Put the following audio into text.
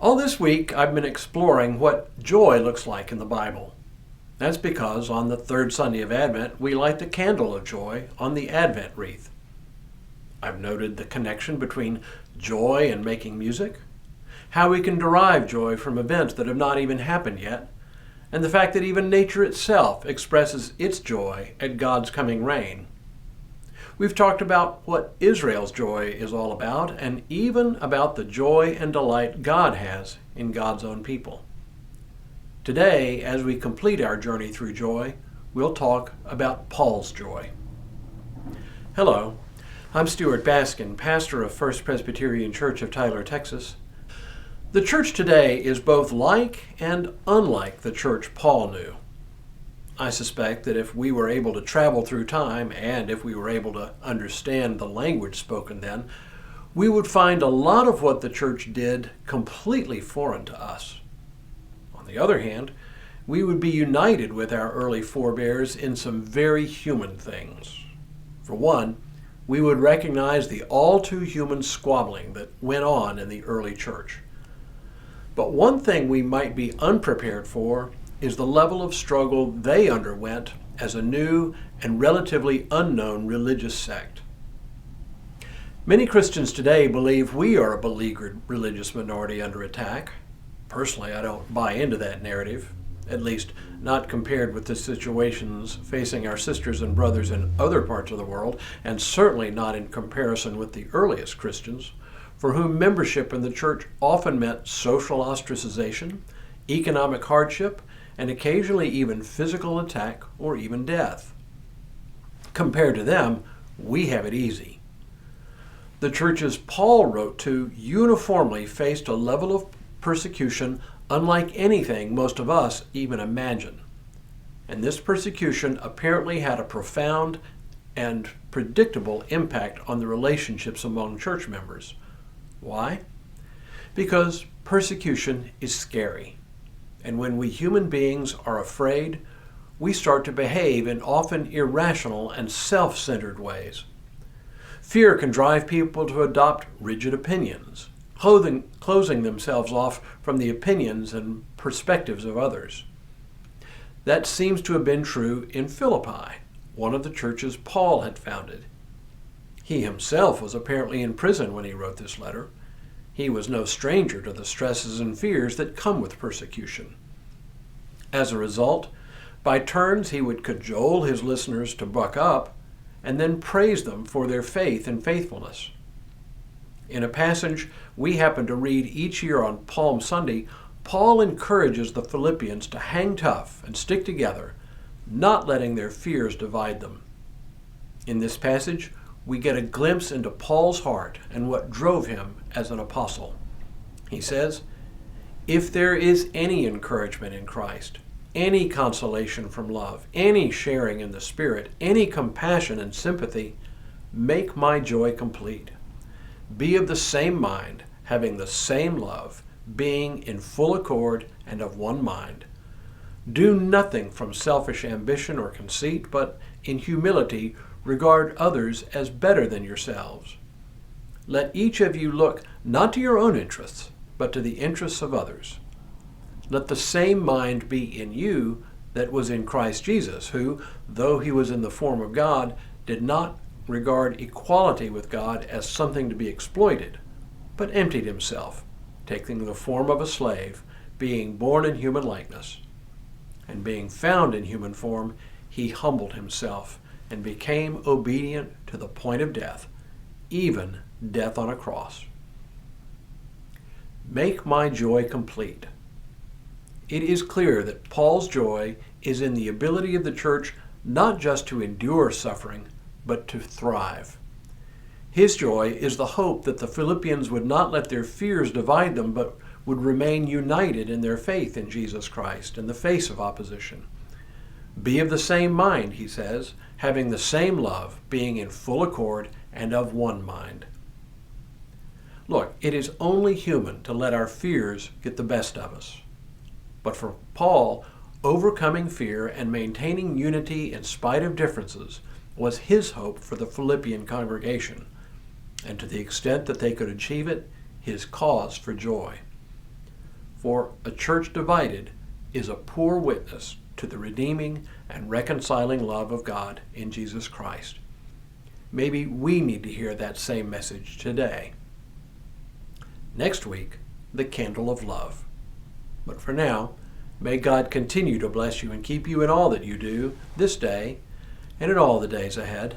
All this week, I've been exploring what joy looks like in the Bible. That's because on the third Sunday of Advent, we light the candle of joy on the Advent wreath. I've noted the connection between joy and making music, how we can derive joy from events that have not even happened yet, and the fact that even nature itself expresses its joy at God's coming reign. We've talked about what Israel's joy is all about, and even about the joy and delight God has in God's own people. Today, as we complete our journey through joy, we'll talk about Paul's joy. Hello, I'm Stuart Baskin, pastor of First Presbyterian Church of Tyler, Texas. The church today is both like and unlike the church Paul knew. I suspect that if we were able to travel through time, and if we were able to understand the language spoken then, we would find a lot of what the church did completely foreign to us. On the other hand, we would be united with our early forebears in some very human things. For one, we would recognize the all-too-human squabbling that went on in the early church. But one thing we might be unprepared for is the level of struggle they underwent as a new and relatively unknown religious sect. Many Christians today believe we are a beleaguered religious minority under attack. Personally, I don't buy into that narrative, at least not compared with the situations facing our sisters and brothers in other parts of the world, and certainly not in comparison with the earliest Christians, for whom membership in the church often meant social ostracization, economic hardship, and occasionally even physical attack or even death. Compared to them, we have it easy. The churches Paul wrote to uniformly faced a level of persecution unlike anything most of us even imagine. And this persecution apparently had a profound and predictable impact on the relationships among church members. Why? Because persecution is scary. And when we human beings are afraid, we start to behave in often irrational and self-centered ways. Fear can drive people to adopt rigid opinions, closing themselves off from the opinions and perspectives of others. That seems to have been true in Philippi, one of the churches Paul had founded. He himself was apparently in prison when he wrote this letter. He was no stranger to the stresses and fears that come with persecution. As a result, by turns he would cajole his listeners to buck up and then praise them for their faith and faithfulness. In a passage we happen to read each year on Palm Sunday, Paul encourages the Philippians to hang tough and stick together, not letting their fears divide them. In this passage, we get a glimpse into Paul's heart and what drove him as an apostle. He says, "If there is any encouragement in Christ, any consolation from love, any sharing in the Spirit, any compassion and sympathy, make my joy complete. Be of the same mind, having the same love, being in full accord and of one mind. Do nothing from selfish ambition or conceit, but in humility regard others as better than yourselves. Let each of you look not to your own interests, but to the interests of others. Let the same mind be in you that was in Christ Jesus, who, though he was in the form of God, did not regard equality with God as something to be exploited, but emptied himself, taking the form of a slave, being born in human likeness. And being found in human form, he humbled himself and became obedient to the point of death, even death on a cross." Make my joy complete. It is clear that Paul's joy is in the ability of the church not just to endure suffering, but to thrive. His joy is the hope that the Philippians would not let their fears divide them, but would remain united in their faith in Jesus Christ in the face of opposition. Be of the same mind, he says, having the same love, being in full accord and of one mind. Look, it is only human to let our fears get the best of us. But for Paul, overcoming fear and maintaining unity in spite of differences was his hope for the Philippian congregation, and to the extent that they could achieve it, his cause for joy. for a church divided is a poor witness to the redeeming and reconciling love of God in Jesus Christ. Maybe we need to hear that same message today. Next week, the candle of love. But for now, may God continue to bless you and keep you in all that you do this day and in all the days ahead.